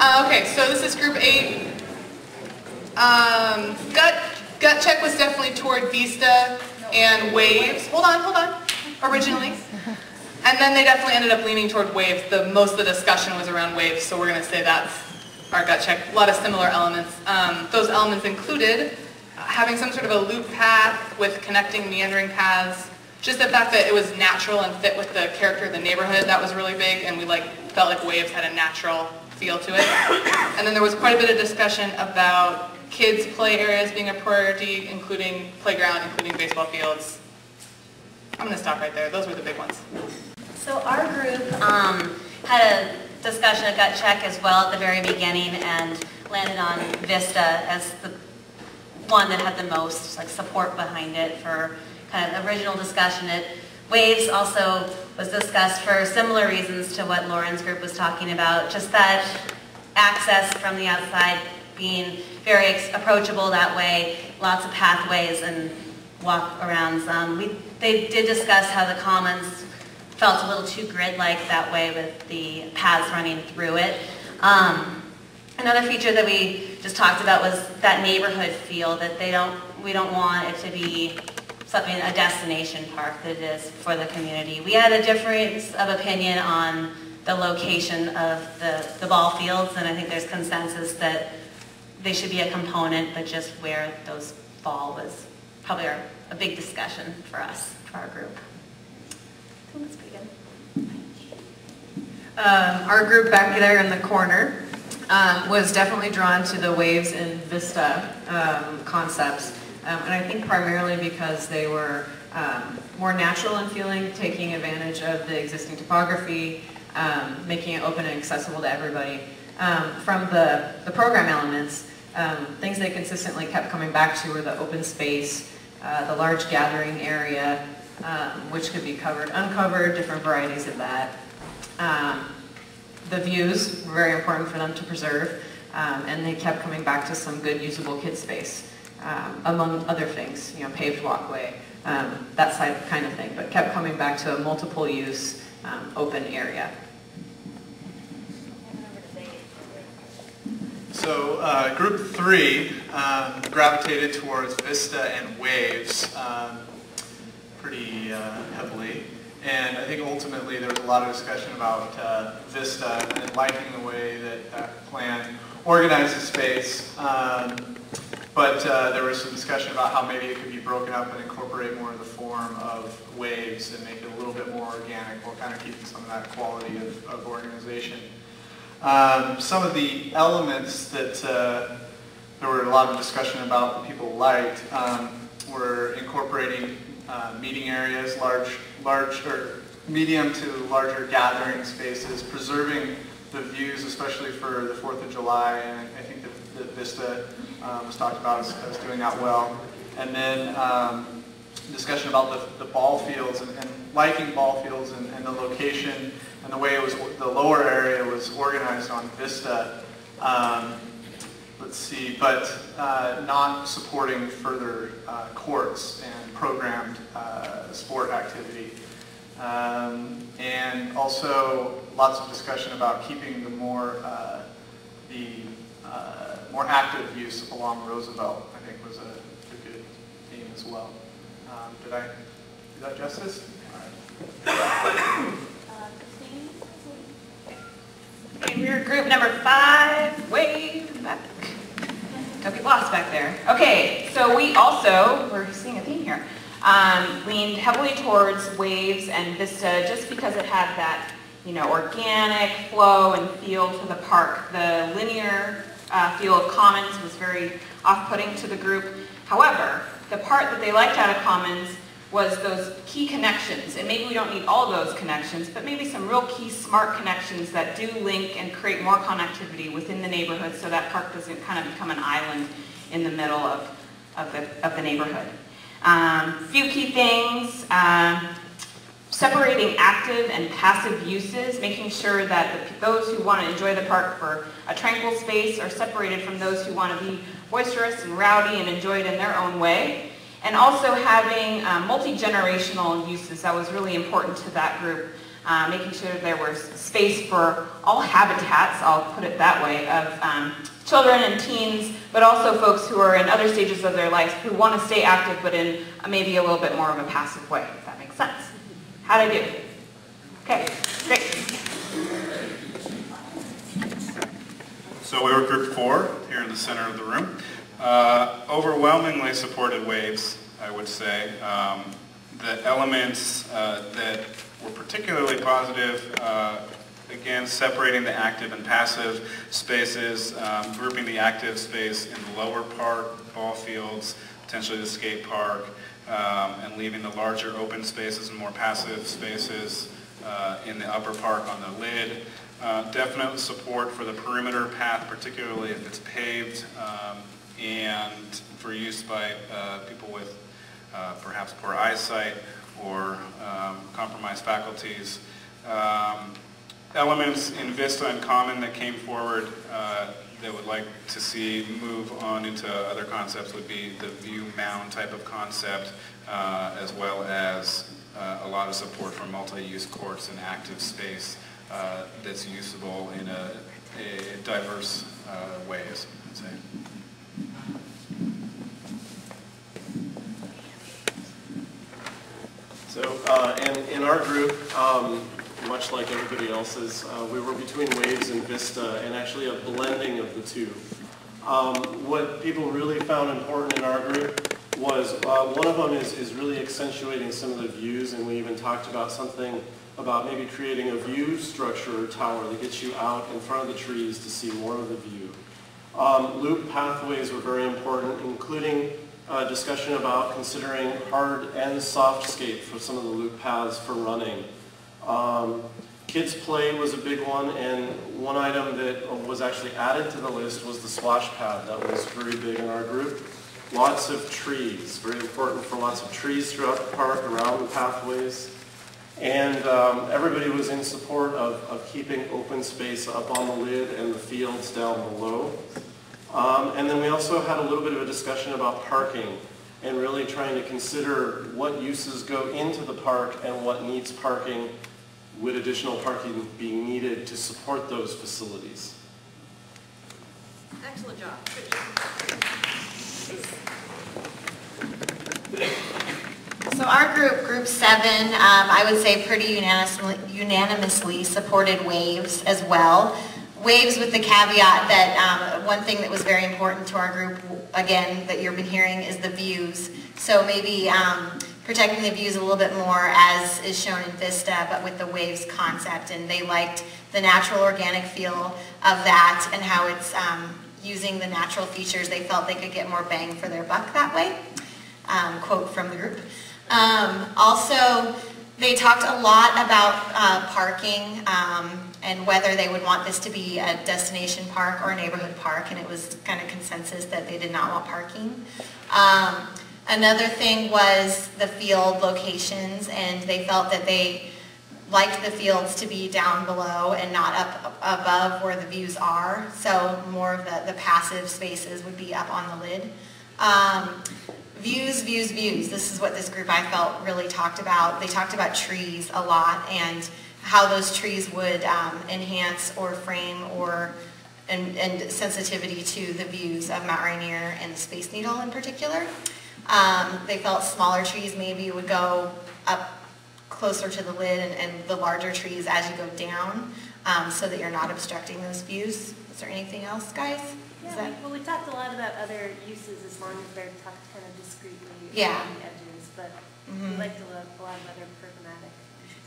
Okay, so this is group 8. Gut check was definitely toward Vista and Waves. Hold on. Originally. And then they definitely ended up leaning toward Waves. Most of the discussion was around Waves, so we're going to say that's our gut check. A lot of similar elements. Those elements included having some sort of a loop path with connecting meandering paths. Just the fact that it was natural and fit with the character of the neighborhood, that was really big, and we felt like Waves had a natural feel to it. And then there was quite a bit of discussion about kids' play areas being a priority, including playground, including baseball fields. I'm going to stop right there. Those were the big ones. So our group had a discussion, a gut check as well at the very beginning, and landed on Vista as the one that had the most support behind it for kind of original discussion. Waves also was discussed for similar reasons to what Lauren's group was talking about, just that access from the outside being very approachable that way, lots of pathways and walk-arounds. They did discuss how the commons felt a little too grid-like that way with the paths running through it. Another feature that we just talked about was that neighborhood feel, that we don't want it to be something, a destination park, that it is for the community. We had a difference of opinion on the location of the ball fields, and I think there's consensus that they should be a component, but just where those fall was probably a big discussion for us, for our group. So that's pretty good. Our group back there in the corner was definitely drawn to the Waves and Vista concepts. And I think primarily because they were more natural in feeling, taking advantage of the existing topography, making it open and accessible to everybody. From the program elements, things they consistently kept coming back to were the open space, the large gathering area, which could be covered, uncovered, different varieties of that. The views were very important for them to preserve, and they kept coming back to some good usable kid space. Among other things, paved walkway, that kind of thing, but kept coming back to a multiple use, open area. So group 3 gravitated towards Vista and Waves pretty heavily, and I think ultimately there was a lot of discussion about Vista and liking the way that plan organizes space. But there was some discussion about how maybe it could be broken up and incorporate more of the form of Waves and make it a little bit more organic while kind of keeping some of that quality of organization. Some of the elements that there were a lot of discussion about that people liked were incorporating meeting areas, large or medium to larger gathering spaces, preserving the views, especially for the 4th of July, and I think that Vista was talked about as doing that well. And then discussion about the ball fields and liking ball fields and the location and the way it was, the lower area was organized on Vista. Let's see, but not supporting further courts and programmed sport activity. And also lots of discussion about keeping the more active use along Roosevelt, I think was a good theme as well. Did I do that justice? All right. Okay, we're group number 5, way back. Don't get lost back there. Okay, so we also, we're seeing a theme here, leaned heavily towards Waves and Vista just because it had that, organic flow and feel to the park. The linear feel of Commons was very off-putting to the group. However, the part that they liked out of Commons was those key connections, and maybe we don't need all of those connections, but maybe some real key smart connections that do link and create more connectivity within the neighborhood so that park doesn't kind of become an island in the middle of the neighborhood. Few key things, separating active and passive uses, making sure that those who want to enjoy the park for a tranquil space are separated from those who want to be boisterous and rowdy and enjoy it in their own way. And also having multi-generational uses. That was really important to that group. making sure there was space for all habitats, I'll put it that way, of children and teens, but also folks who are in other stages of their life who want to stay active but in maybe a little bit more of a passive way, if that makes sense. How'd I do? Okay, great. So we were group 4 here in the center of the room. Overwhelmingly supported waves, I would say. The elements that were particularly positive, again, separating the active and passive spaces, grouping the active space in the lower park, ball fields, potentially the skate park, and leaving the larger open spaces and more passive spaces in the upper park on the lid. Definite support for the perimeter path, particularly if it's paved, and for use by people with perhaps poor eyesight or compromised faculties. Elements in Vista and Common that came forward that would like to see move on into other concepts would be the view mound type of concept, as well as a lot of support for multi-use courts and active space that's usable in a diverse ways, I'd say. So in our group, much like everybody else's, we were between Waves and Vista, and actually a blending of the two. What people really found important in our group was one of them is really accentuating some of the views, and we even talked about something about maybe creating a view structure or tower that gets you out in front of the trees to see more of the view. Loop pathways were very important, including discussion about considering hard and soft skate for some of the loop paths for running. Kids play was a big one, and one item that was actually added to the list was the splash pad. That was very big in our group. Lots of trees, very important for lots of trees throughout the park, around the pathways. And everybody was in support of keeping open space up on the lid and the fields down below. And then we also had a little bit of a discussion about parking and really trying to consider what uses go into the park and what needs parking, with additional parking being needed to support those facilities. Excellent job. So our group, Group 7, I would say pretty unanimously supported Waves as well. Waves with the caveat that one thing that was very important to our group, again, that you've been hearing, is the views. So maybe protecting the views a little bit more as is shown in Vista, but with the Waves concept. And they liked the natural organic feel of that and how it's using the natural features. They felt they could get more bang for their buck that way. Quote from the group. Also, they talked a lot about parking and whether they would want this to be a destination park or a neighborhood park, and it was kind of consensus that they did not want parking. Another thing was the field locations, and they felt that they liked the fields to be down below and not up above where the views are, so more of the passive spaces would be up on the lid. Views, views, views. This is what this group, I felt, really talked about. They talked about trees a lot and how those trees would enhance or frame or and sensitivity to the views of Mount Rainier and the Space Needle in particular. They felt smaller trees maybe would go up closer to the lid and the larger trees as you go down so that you're not obstructing those views. Is there anything else, guys? Yeah, we talked a lot about other uses as long as they're tucked kind of discreetly around the edges, but we liked a lot of other programmatic.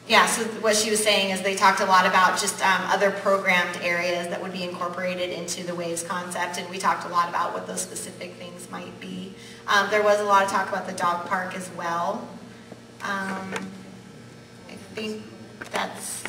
Yeah, so what she was saying is they talked a lot about just other programmed areas that would be incorporated into the Waves concept, and we talked a lot about what those specific things might be. There was a lot of talk about the dog park as well. I think that's